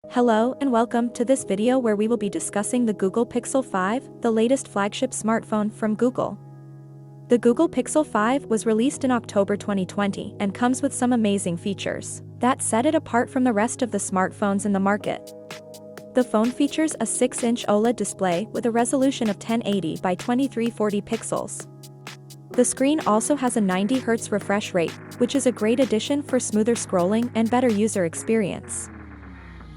Hello and welcome to this video where we will be discussing the Google Pixel 5, the latest flagship smartphone from Google. The Google Pixel 5 was released in October 2020 and comes with some amazing features that set it apart from the rest of the smartphones in the market. The phone features a 6-inch OLED display with a resolution of 1080 by 2340 pixels. The screen also has a 90 Hz refresh rate, which is a great addition for smoother scrolling and better user experience.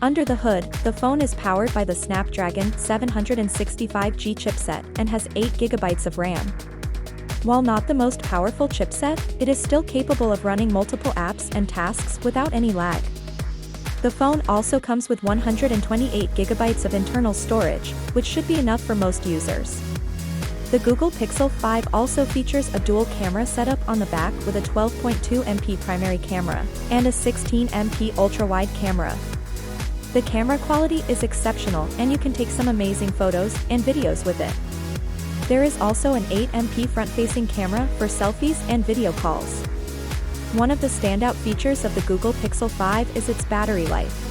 Under the hood, the phone is powered by the Snapdragon 765G chipset and has 8 GB of RAM. While not the most powerful chipset, it is still capable of running multiple apps and tasks without any lag. The phone also comes with 128 GB of internal storage, which should be enough for most users. The Google Pixel 5 also features a dual camera setup on the back with a 12.2 MP primary camera and a 16 MP ultra-wide camera. The camera quality is exceptional and you can take some amazing photos and videos with it. There is also an 8 MP front-facing camera for selfies and video calls. One of the standout features of the Google Pixel 5 is its battery life.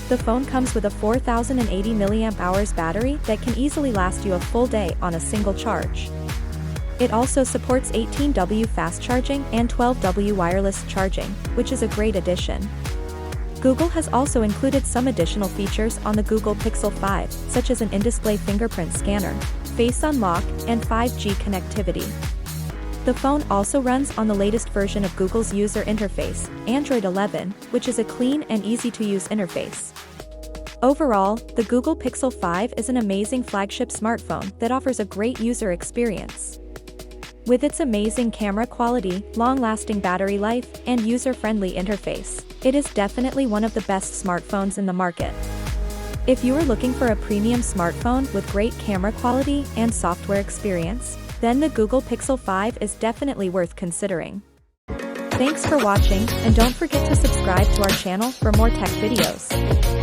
The phone comes with a 4080 mAh battery that can easily last you a full day on a single charge. It also supports 18W fast charging and 12W wireless charging, which is a great addition. Google has also included some additional features on the Google Pixel 5, such as an in-display fingerprint scanner, face unlock, and 5G connectivity. The phone also runs on the latest version of Google's user interface, Android 11, which is a clean and easy-to-use interface. Overall, the Google Pixel 5 is an amazing flagship smartphone that offers a great user experience. With its amazing camera quality, long-lasting battery life, and user-friendly interface, it is definitely one of the best smartphones in the market. If you are looking for a premium smartphone with great camera quality and software experience, then the Google Pixel 5 is definitely worth considering. Thanks for watching, and don't forget to subscribe to our channel for more tech videos.